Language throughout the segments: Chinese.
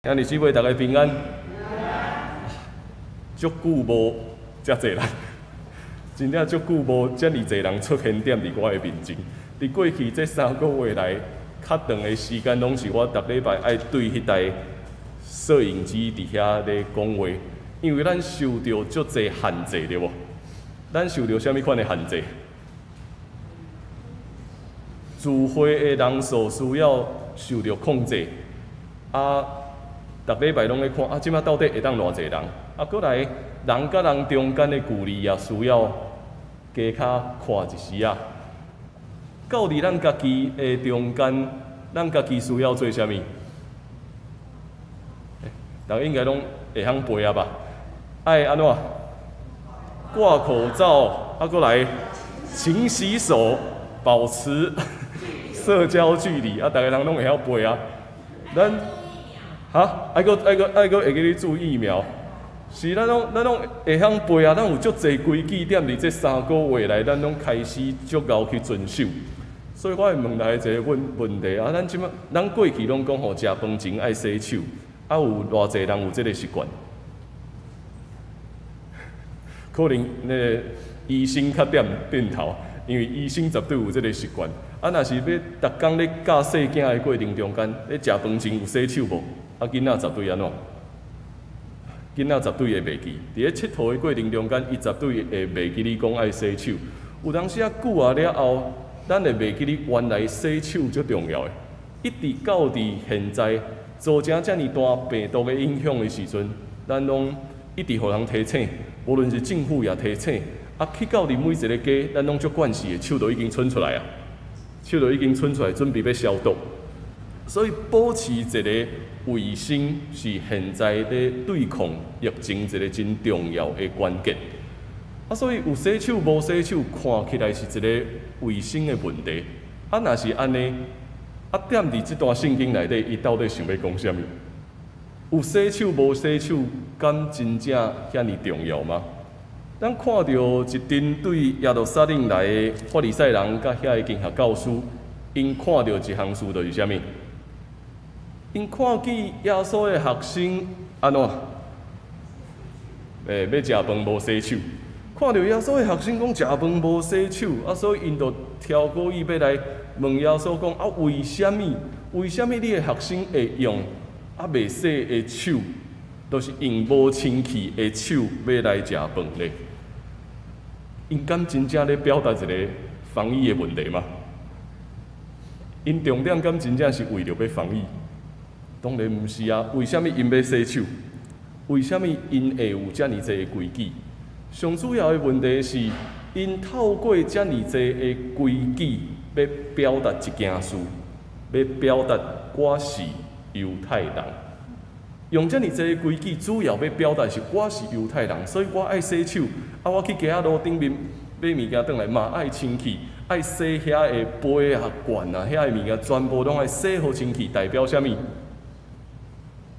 今日姊妹大家平安，足久无遮济人，真正足久无遮尔济人出现踮伫我的面前。伫过去这3个月来，较长的时间拢是我逐礼拜爱对迄台摄影机伫遐咧讲话，因为咱受到足济限制，对无？咱受到啥物款的限制？聚会的人数需要受到控制，逐礼拜拢咧看即摆到底会当偌济人？过来人甲人中间的距离也需要加较看一时啊。到伫咱家己的中间，咱家己需要做啥物？大家应该拢会晓背啊吧？爱安怎？挂口罩，过来勤洗手，保持社交距离，大家人拢会晓背啊。咱爱个会记咧注意疫苗，是咱拢会晓背啊。咱有足侪规矩踮伫这3个月来，咱拢开始足够去遵守。所以我会问大家一个问题啊，咱过去拢讲吼食饭前爱洗手，有偌济人有这个习惯？可能医生较点头，因为医生绝对有这个习惯。若是要逐工咧教细囝的过程中间，咧食饭前有洗手无？囡仔绝对安怎？囡仔绝对会袂记。伫咧佚佗的过程中间，伊绝对会袂记你讲爱洗手。有当时久啊了后，咱会袂记你原来洗手最重要的。一直到伫现在，造成遮尔大病毒的影响的时阵，咱拢一直互人提醒，无论是政府也提醒，去到伫每一个家，咱拢足惯势的手都已经伸出来啊，手都已经伸出来，准备要消毒。所以保持一个卫生是现在咧对抗疫情一个真重要的关键。所以有洗手无洗手，看起来是一个卫生的问题。若是安尼，踮伫这段圣经内底，伊到底想要讲啥物？有洗手无洗手，敢真正遐尼重要吗？咱看到一阵对耶路撒冷来的法利赛人甲遐个经学教师，因看到一项事，就是啥物？因看见耶稣的学生安怎？要食饭无洗手，看到耶稣的学生讲食饭无洗手，所以因就挑过伊要来问耶稣讲为什么？为什么你的学生会用未洗的手，都是用无清气的手要来食饭咧？因敢真正咧表达一个防疫的问题吗？因重点敢真正是为着要防疫？当然毋是啊！为什么因要洗手？为什么因会有遮尔济的规矩？上主要的问题是，因透过遮尔济的规矩，要表达一件事，要表达我是犹太人。用遮尔济的规矩，主要要表达是我是犹太人，所以我爱洗手。我去街仔路顶面买物件转来嘛，爱清气，爱洗遐的杯啊、罐啊，遐的物件全部拢爱洗好清气，代表啥物？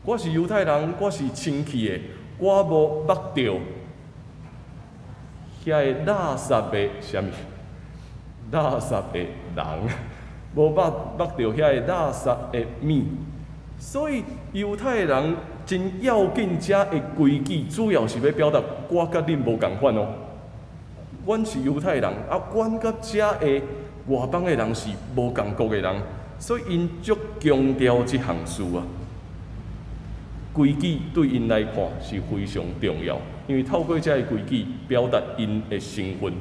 我是犹太人，我是清气的，我无捌到遐个垃圾的啥物？垃圾的人，无捌到遐个垃圾的物。所以犹太人真要紧，遮的规矩主要是要表达我甲恁无共款哦。阮是犹太人，阮甲遮的外邦的人是无共国的人，所以因足强调这项事啊。规矩对因来看是非常重要，因为透过这个规矩表达因的身份。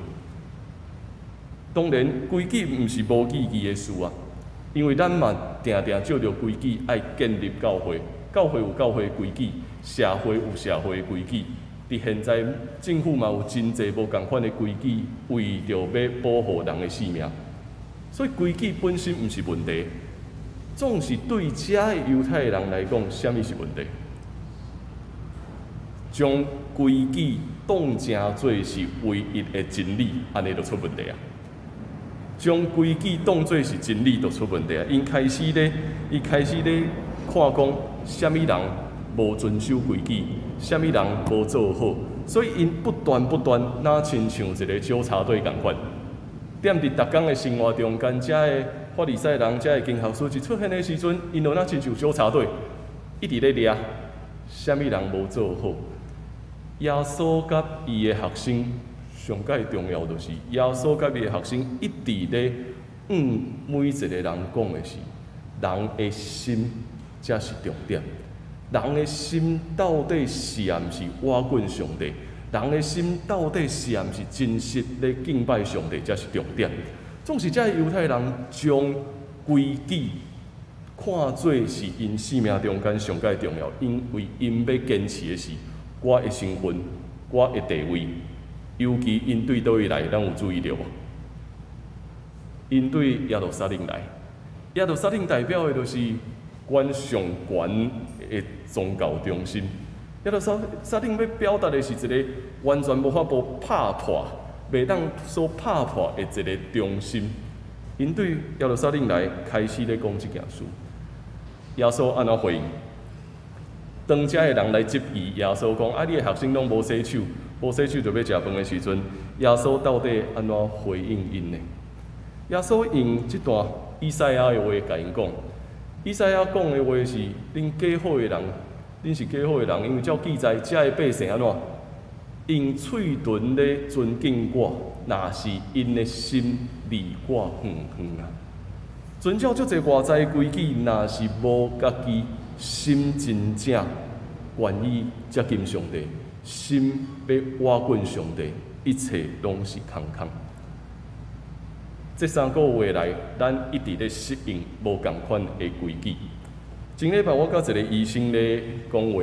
当然，规矩毋是无意义的事啊，因为咱嘛定照着规矩爱建立教会，教会有教会的规矩，社会有社会的规矩。伫现在政府嘛有真侪无共款的规矩，为着要保护人的性命，所以规矩本身毋是问题。总是对遮的犹太人来讲，啥物是问题？将规矩当成做是唯一的真理，安尼就出问题啊！将规矩当作是真理，就出问题啊！伊开始咧看讲，啥物人无遵守规矩，啥物人无做好，所以因不断哪亲像一个纠察队共款，踮伫逐工的生活中间，遮的法利赛人、遮的经学书一出现的时阵，因就哪亲像纠察队，一直咧掠，啥物人无做好？耶稣甲伊的学生上界重要就是耶稣甲伊的学生一直咧每一个人讲的是人的心才是重点。人的心到底是毋是倚滚上帝？人的心到底是毋是真实咧敬拜上帝才是重点？总是这犹太人将规矩看做是因生命中间上界重要，因为因要坚持的是我的身份、我的地位，尤其因对倒位来，咱有注意到无？因对耶路撒冷来，耶路撒冷代表的就是阮上悬的宗教中心。耶路撒冷要表达的是一个完全无法度拍破。袂当所拍破的一个中心，因对耶路撒冷来开始咧讲即件事。耶稣安怎回应？当遮的人来质疑耶稣讲：啊，你的学生拢无洗手，无洗手就要食饭的时阵，耶稣到底安怎回应因呢？耶稣用即段以赛亚的话甲因讲，以赛亚讲的话是：恁假好的人，恁是假好的人，因为照记载，遮的百姓安怎？因嘴唇咧尊敬我，若是因的心离我远远啊。遵照足侪外在规矩，若是无家己心真正愿意接近上帝，心要倚滚上帝，一切拢是空空。这3个月来，咱一直咧适应无共款的规矩。前礼拜我甲一个医生咧讲话。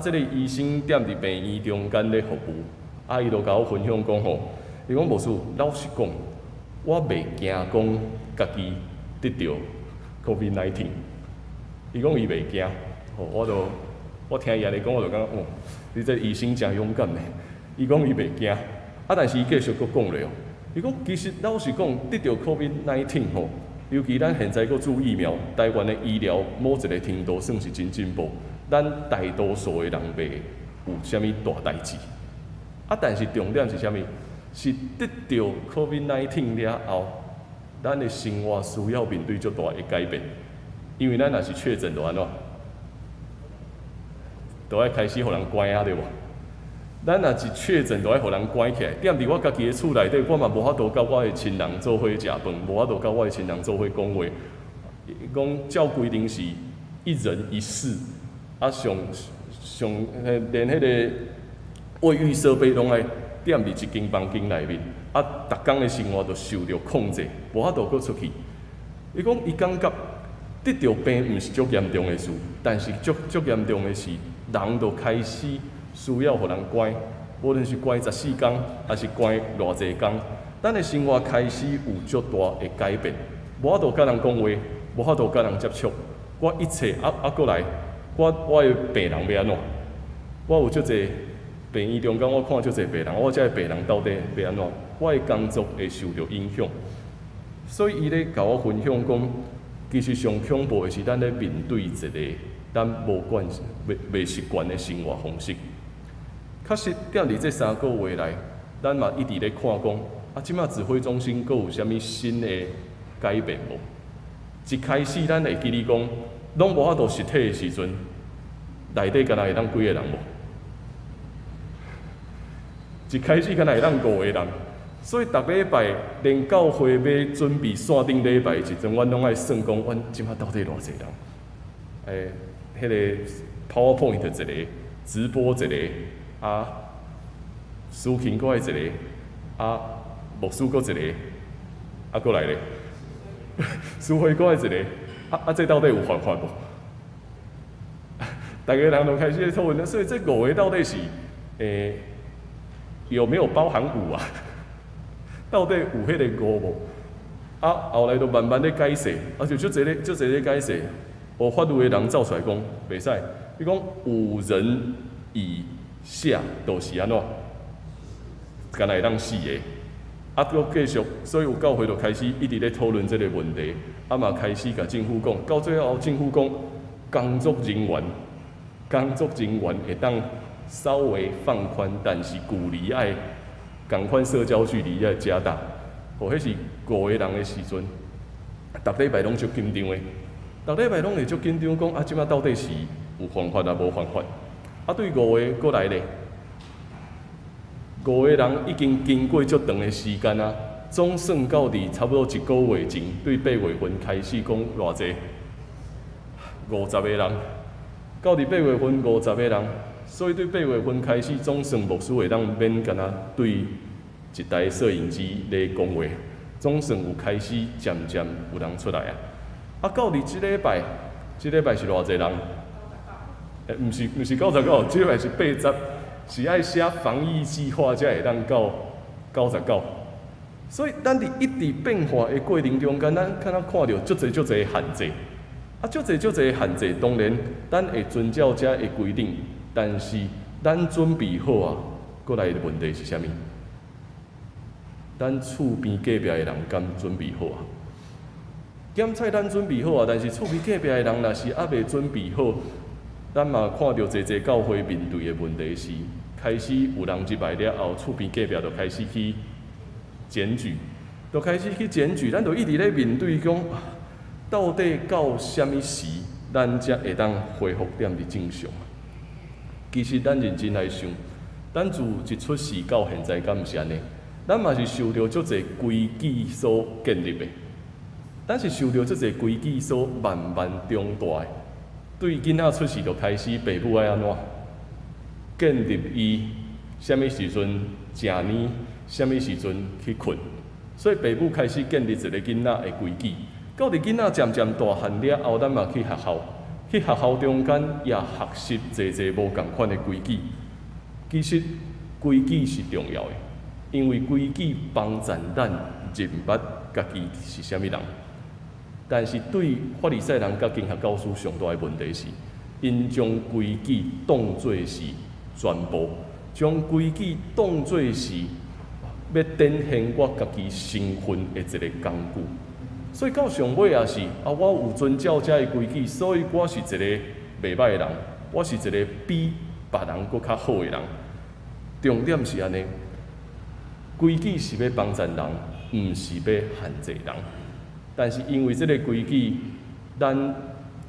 即个医生踮伫病院中间咧服务，伊就甲我分享讲吼，伊讲牧师，老实讲，我袂惊讲家己得到 COVID-19。伊讲伊袂惊，我听伊安尼讲，我就感觉哦，你这医生真勇敢嘞。伊讲伊袂惊，但是伊继续佫讲咧哦，伊讲其实老实讲，得到 COVID-19 吼，尤其咱现在佫注疫苗，台湾的医疗某一个程度算是真进步。咱大多数的人袂有啥物大代志，但是重点是啥物？是得到 COVID-19 了后，咱的生活需要面对足大的改变。因为咱若是确诊就安怎？就要开始互人关啊，对无？咱若是确诊，就要互人关起来。踮伫我家己的厝内底，我嘛无法度甲我的亲人做伙食饭，无法度甲我的亲人做伙讲话。讲照规定是1人1室。连迄个卫浴设备拢爱踮伫一间房间内面，逐工的生活都受到控制，无法度佫出去。伊讲伊感觉得到病毋是足严重的事，但是足严重的是，人就开始需要互人关，无论是关14天，还是关偌济天，咱的生活开始有足大的改变，无法度甲人讲话，无法度甲人接触，我一切过来。我的病人要安怎？我有足侪病院中间，我看足侪病人，我这个病人到底要安怎？我的工作会受到影响，所以伊咧甲我分享讲，其实上恐怖的是咱咧面对一个咱无袂习惯的生活方式。确实，踮伫这3个月来，咱嘛一直咧看讲，即马指挥中心佫有啥物新的改变无？一开始咱会记哩讲。拢无法度实体的时阵，内底敢若会当几个人无？一开始敢若会当5个人，所以逐礼拜连教会要准备线顶礼拜时阵，阮拢爱算讲，阮即马到底偌济人？迄个 PowerPoint 一个，直播一个，视频搁一个，牧师搁一个，搁来咧，书会搁一个。这到底有犯法无？大家人都开始讨论了，所以这5个到底是有没有包含5啊？到底有迄个5无？后来就慢慢咧解释，就足侪咧解释。法律的人走出来讲，袂使。伊讲5人以下就是安怎？敢若会当死的。佫继续，所以有教会就开始一直咧讨论这个问题，嘛开始甲政府讲，到最后政府讲，工作人员会当稍微放宽，但是距离爱共款社交距离要加大。迄是5个人的时阵，逐礼拜拢足紧张的，逐礼拜拢会足紧张，讲即摆到底是有犯法啊无犯法？对5个过来咧，5个人已经经过足长的时间啊，总算到伫差不多1个月前，对8月份开始讲偌济，50个人，到伫8月份50个人，所以对8月份开始，总算牧师会当免干那对一台摄影机咧讲话，总算有开始渐渐有人出来啊。到伫即礼拜是偌济人？毋是99，即礼拜是80，是爱写防疫计划才会当到99。所以咱伫一直变化的过程中间，咱看到足侪限制，足侪限制。当然，咱会遵照这的规定，但是咱准备好啊，过来的问题是啥物？咱厝边隔壁的人敢准备好啊？检菜咱准备好啊，但是厝边隔壁的人若是还未准备好，咱嘛看到侪教会面对的问题是，开始有人入来了后，厝边隔壁就开始去检举，咱就一直咧面对讲，到底到什么时，咱才会当恢复点伫正常？其实咱认真来想，咱自一出世到现在，敢毋是安尼？咱嘛是受到足侪规矩所建立的。咱是受到即个规矩所慢慢长大的，对囡仔出世就开始，爸母爱安怎建立伊什么时阵食奶，什么时阵去困，所以爸母开始建立一个囡仔的规矩。到伫囡仔渐渐大汉了后，咱嘛去学校，去学校中间也学习侪无共款的规矩。其实规矩是重要的，因为规矩帮助咱认捌家己是啥物人。但是对法利赛人甲经学教师上大的问题是，因将规矩当作是全部，将规矩当作是要展现我家己身份的一个工具。所以到上尾也是我有遵照这个规矩，所以我是一个袂歹的人，我是一个比别人搁较好的人。重点是安尼，规矩是要帮助人，毋是要限制人。但是因为这个规矩，咱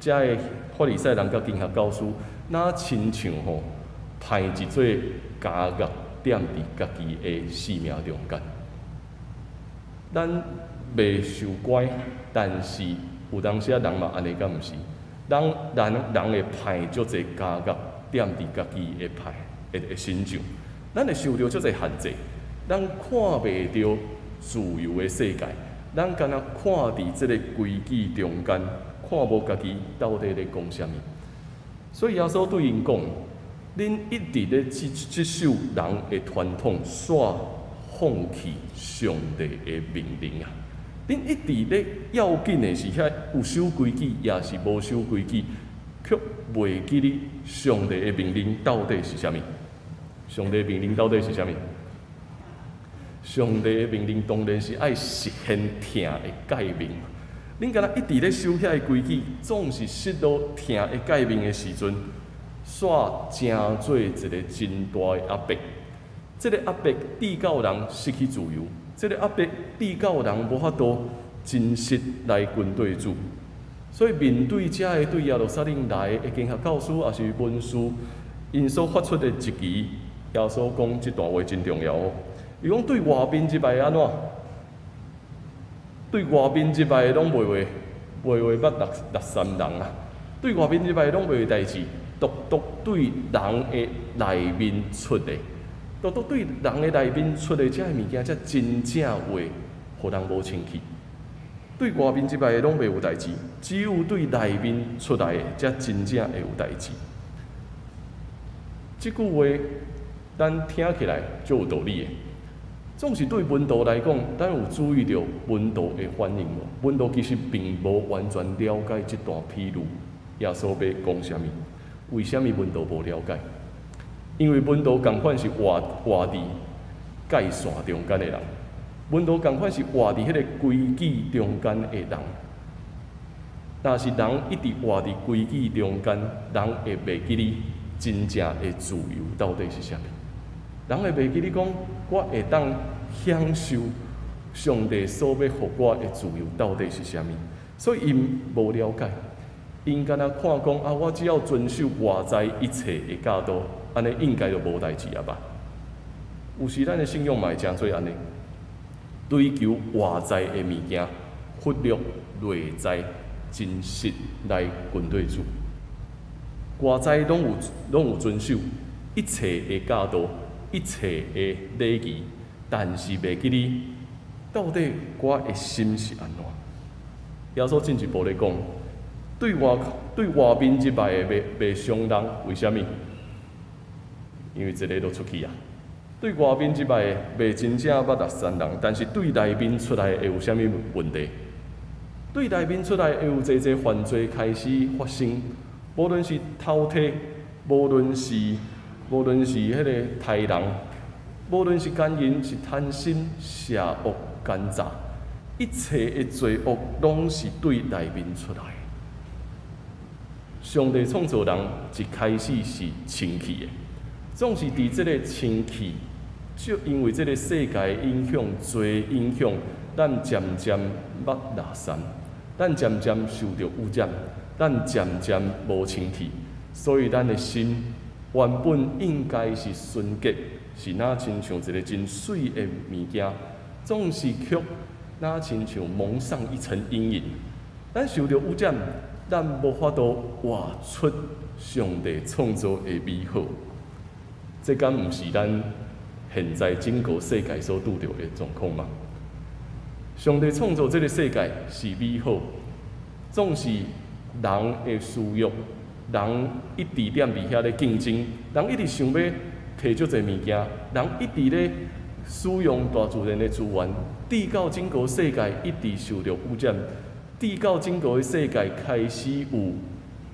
遮个法利赛人甲经学教师，哪亲像派一做加压点伫家己的生命中间。咱袂受乖，但是有当时人嘛安尼，敢毋是？人会派足侪加压点伫家己的派的身上，咱会受到足侪限制，咱看袂到自由的世界。咱敢若看伫即个规矩中间，看无家己到底咧讲啥物。所以耶稣对因讲：，恁一直咧接受人的传统，煞放弃上帝的命令啊！恁一直咧要紧的是遐有守规矩，也是无守规矩，却袂记哩上帝的命令到底是啥物？上帝的命令到底是啥物？上帝的命令当然是爱实现疼的改命。恁敢若一直咧守遐个规矩，总是失落疼的改命的时阵，煞成做一个真大的压迫。这个压迫逼到人失去自由，这个压迫逼到人无法度真实来军队主。所以面对这个对耶路撒冷来的经学教师也是文士，因所发出的一期，耶稣讲这段话真重要哦。伊讲对外面即摆安怎？对外面即摆拢袂话603人啊！对外面即摆拢袂代志，独对人的内面出的，独对人的内面出的这物件，才真正会互人无清气。对外面即摆拢袂有代志，只有对内面出来的，才真正会有代志。即句话，咱听起来就有道理的。总是对文道来讲，咱有注意到文道的反应无？文道其实并无完全了解这段披露，耶稣要讲啥物？为什么文道无了解？因为文道同款是活伫界线中间的人，文道同款是活伫迄个规矩中间的人。但是人一直活伫规矩中间，人会袂记哩真正的自由到底是啥物？人会袂记你讲，我会当享受上帝所要予我的自由到底是啥物？所以因无了解，因敢若看讲啊，我只要遵守外在一切的教导，安尼应该就无代志啊吧？有时咱的信仰嘛会诚做安尼，追求外在的物件，忽略内在真实来军队主。外在拢有遵守一切的教导，一切的礼仪，但是袂记哩，到底我的心是安怎？耶稣进一步咧讲，对外面即摆的袂伤人，为虾米？因为一个都出去啊。对外面即摆的袂真正捌六善人，但是对内面出来会有虾米问题？对内面出来会有侪犯罪开始发生，无论是偷窃，无论是迄个杀人，无论是奸淫，是贪心、邪恶、奸诈，一切的罪恶拢是对内面出来的。上帝创造人一开始是清气的，总是伫即个清气，就因为即个世界影响、罪影响，咱渐渐捌垃圾，咱渐渐受到污染，咱渐渐无清气，所以咱的心原本应该是纯洁，是若亲像一个真水的物件，总是却若亲像蒙上一层阴影。咱受到污染，咱无法度活出上帝创造的美好。这敢毋是咱现在整个世界所拄着的状况吗？上帝创造这个世界是美好，总是人的私欲，人一直踮伫遐咧竞争，人一直想要摕足侪物件，人一直咧使用大自然的资源，直到整个世界一直受到污染，直到整个世界开始有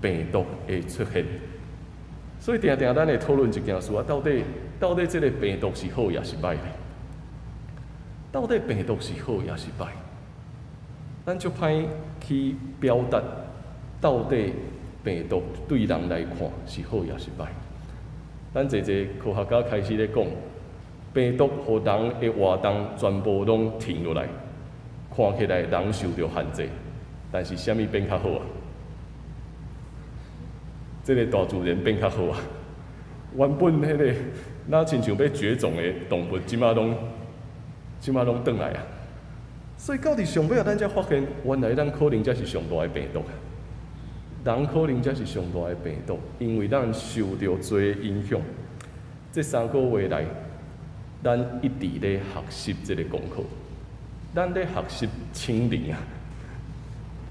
病毒的出现。所以定定咱会讨论一件事啊，到底这个病毒是好也是歹咧？到底病毒是好也是歹？咱就歹去表达，到底病毒对人来看是好也是歹？咱一科学家开始咧讲，病毒互人的活动全部拢停落来，看起来人受到限制，但是啥物变较好啊？这个大自然变较好啊！原本迄个若亲像要绝种的动物，即马拢转来啊！所以到底上尾啊，咱才发现，原来咱可能才是上大的病毒啊！人可能才是上大的病毒，因为咱受到罪影响。这3个月来，咱一直咧学习这个功课，咱咧学习清零啊！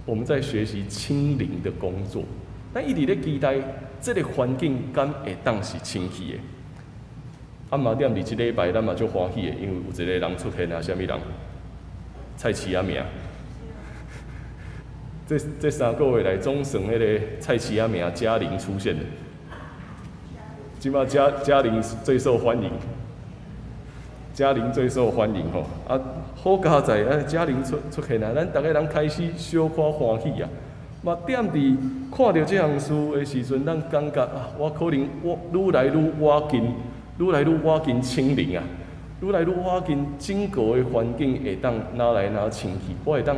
我们在学习清零的工作。咱一直咧期待，这个环境敢会当是清气的。啊嘛踮伫即礼拜，咱嘛足欢喜的，因为有一个人出现啊，啥物人？蔡奇亚名。这3个月来，总算迄个蔡奇亚名嘉玲出现了。即马嘉玲最受欢迎，嘉玲最受欢迎吼。啊，好佳在啊，嘉玲出现啊，咱逐个人开始小可欢喜啊。嘛踮伫看到这项事的时阵，咱感觉啊，我可能愈来愈挖近清零啊，愈来愈挖近整个的环境会当拿来拿清气，我会当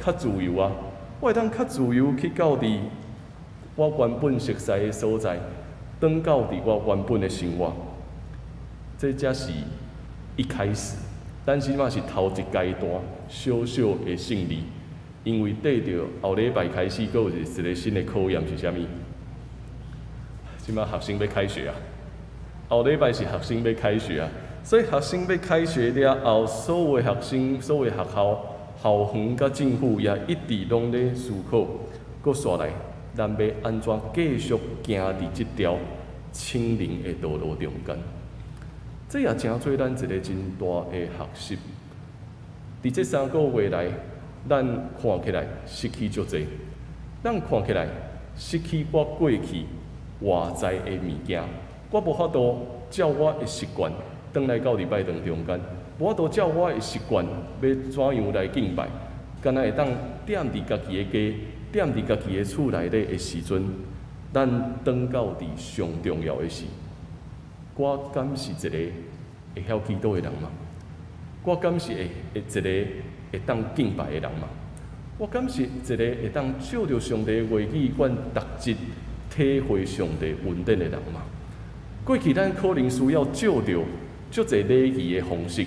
较自由啊，我会当较自由去到伫我原本熟悉的所在，转到伫我原本的生活。这才是一开始，但是嘛是头一阶段小小的胜利。因为缀着后礼拜开始，佫有一个新的考验是啥物？即马学生要开学啊！后礼拜是学生要开学啊，所以学生要开学了后，所有学生、所有学校、校园甲政府也一直拢咧思考，佫煞来，咱要安怎继续行伫即条清零的道路中间？这也诚做咱一个真大的学习。伫这3个月来，咱看起来失去足侪，咱看起来失去我过去外在的物件，我无法度照我的习惯，转来到礼拜堂中间，无法度照我的习惯要怎样来敬拜，敢若会当踮伫家己的家，踮伫家己的厝内底的时阵，咱转到伫上重要的事，我敢是一个会晓祈祷的人吗？我敢是一个会当敬拜的人嘛？我感谢一个会当照着上帝话语，阮逐日体会上帝恩典的人嘛。过去咱可能需要照着足侪礼仪的方式，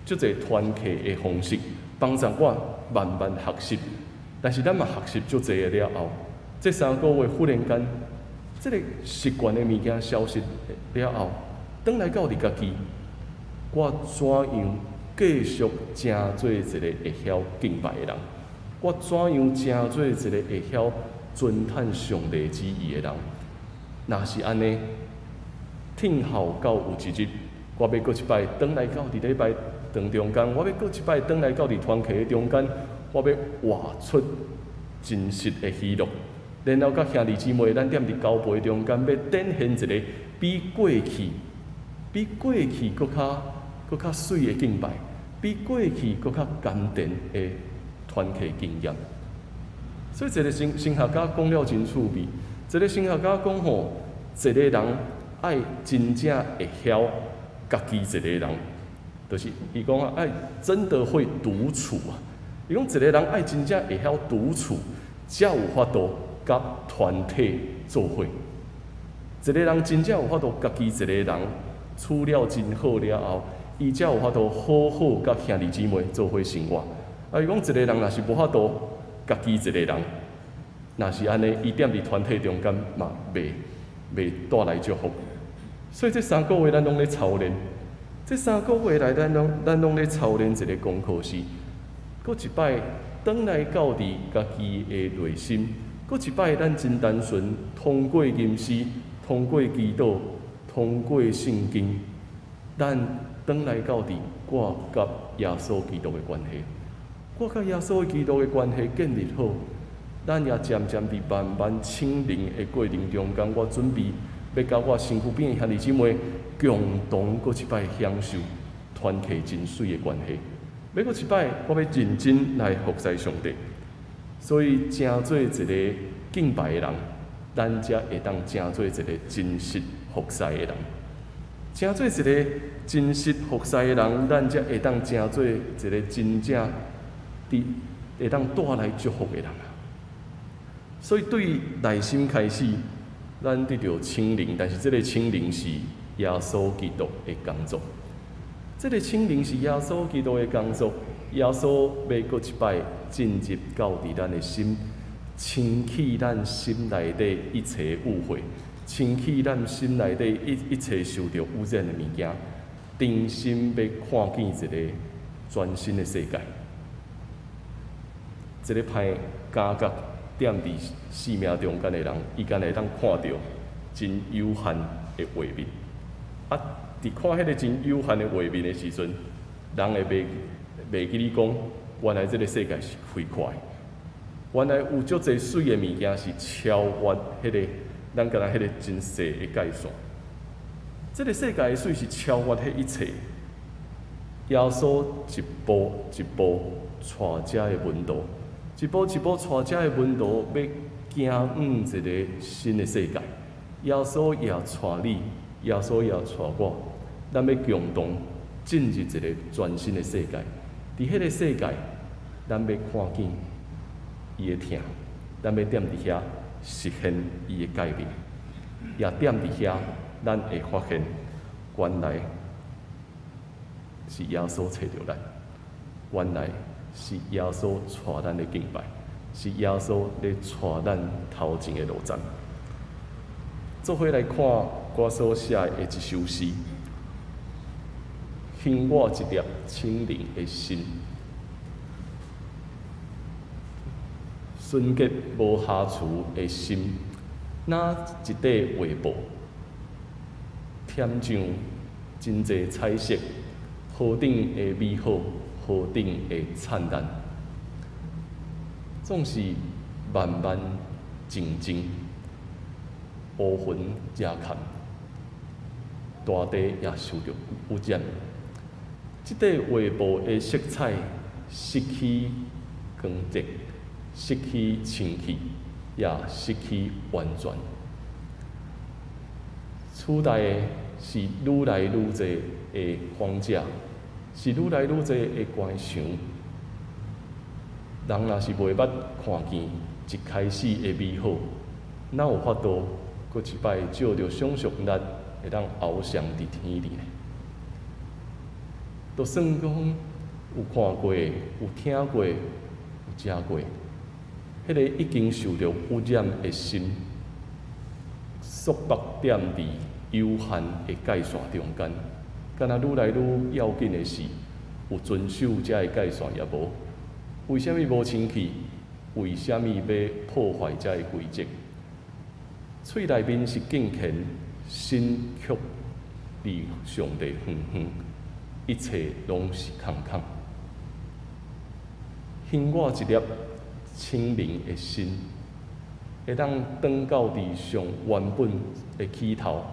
足侪团契的方式，帮助我慢慢学习。但是咱嘛学习足侪了后，这3个月忽然间，这个习惯的物件消失了后，转来到你家己，我怎样继续成做一个会晓敬拜的人？我怎样成做一个会晓尊叹上帝旨意的人？若是安尼，听候到有一日，我要过一摆转来到伫礼拜堂中间，我要过一摆转来到伫团契的中间，我要活出真实的喜乐，然后甲兄弟姊妹，咱踮伫交陪中间，要展现一个比过去搁较水的敬拜，比过去搁较甘甜的团契经验。所以一个神学家讲了真趣味，一个神学家讲吼，一个人爱真正会晓家己一个人，就是伊讲啊，爱真的会独处啊。伊讲一个人爱真正会晓独处，才有法度甲团体做伙。一个人真正有法度家己一个人处了真好了后，伊才有法度好好甲兄弟姊妹做伙生活。啊，伊讲一个人若是无法度家己一个人，若是安尼，伊踮伫团体中间嘛，袂带来祝福。所以这3个月咱拢咧操练，这3个月来咱拢咧操练一个功课是，搁一摆转来到伫家己的内心，搁一摆咱真单纯通过吟诗，通过祈祷，通过圣经，咱转来到伫我甲耶稣基督的关系。我甲耶稣基督的关系建立好，咱也渐渐伫慢慢清灵的过程中间，我准备要甲我身躯边的兄弟姊妹共同搁一摆享受团契真水的关系。要搁一摆，我要认真来服侍上帝。所以，成做一个敬拜的人，咱才会当成做一个真实服侍的人。成做一个真实服侍的人，咱才会当成做一个真正会当带来祝福的人啊！所以对内心开始，咱得到清灵，但是这个清灵是耶稣基督的工作。这个清灵是耶稣基督的工作，耶稣要搁一摆进入到伫咱的心，清去咱心内底一切误会，清去咱心内底一切受到污染的物件，定心要看见一个全新的世界。一个歹感觉踮伫生命中间的人，伊敢会当看到真有限的画面。啊，伫看迄个真有限的画面的时阵，人会袂记你讲，原来这个世界是开阔的，原来有足侪水的物件是超越迄个咱敢若迄个真细的界线。这个世界的水是超越迄一切。耶稣一步一步带遮的门徒。一步一步带遮的门徒要行一个新的世界。耶稣也带你，耶稣也带我，咱要共同进入一个全新的世界。伫迄个世界，咱要看见伊的疼，咱要踮伫遐实现伊的改变，也踮伫遐，咱会发现原来是耶稣找着咱，原来是耶稣带咱的敬拜，是耶稣咧带咱头前的路站。做伙来看我所写的一首诗，兴我一粒清灵的心，纯洁无瑕疵的心，哪一块画布，添上真侪彩色，河顶的美好，河顶的灿烂，总是慢慢静静，乌云也看，大地也受着污染。这块画布的色彩失去光泽，失去清气，也失去完全。取代的是愈来愈多的框架，是愈来愈多的关想，人若是袂捌看见一开始的美好，哪有法度搁一摆照着想象力会当翱翔伫天里呢？就算讲有看过、有听过、有食过，迄个已经受着污染的心，束缚点伫有限的界线中间，敢若愈来愈要紧的是，有遵守这个界线也无。为虾米无清气？为虾米要破坏这个规则？喙内面是敬虔，心却离上帝远远，一切拢是空空。兴我一粒清明的心，会当转到伫上原本的起头，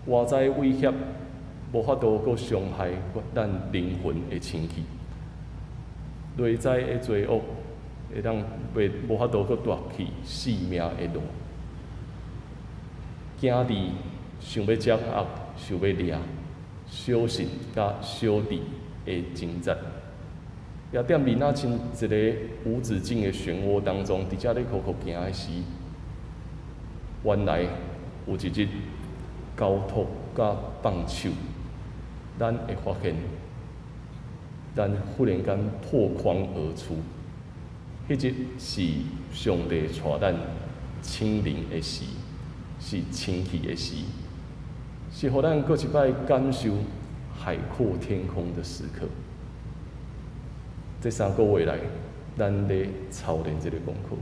外在威胁无法度搁伤害咱灵魂的清气，内在的罪恶会当无法度搁夺去性命的路。惊伫想要掌握、想要掠、小信甲小智的挣扎，也踮伫那亲一个无止境的漩涡当中，伫遮咧苦苦行的时，原来有一日交托甲放手，咱会发现，咱忽然间破框而出。迄日是上帝带咱清灵的时。是清气的时，是互咱搁一摆感受海阔天空的时刻。这3个月来，咱咧操练这个功课，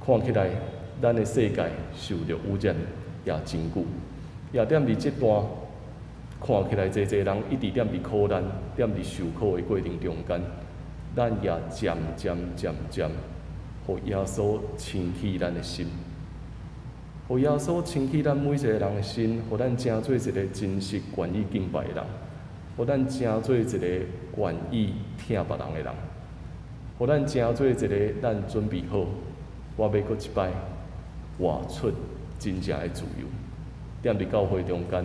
看起来咱的世界受着污染也真久，也踮伫这段看起来济人一直踮伫苦难、踮伫受苦的过程中间，咱也渐渐，互耶稣清起咱的心。互耶稣清起咱每一个人的心，互咱成做一个真实愿意敬拜的人，互咱成做一个愿意听别人的人，互咱成做一个咱准备好，我要搁一摆活出真正的自由。踮伫教会中间，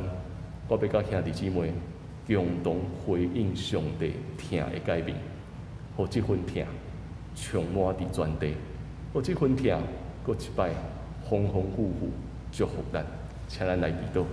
我要甲兄弟姊妹共同回应上帝疼的改变，互这份疼充满伫全地，互这份疼搁一摆。丰丰富富祝福咱，请咱来祈祷。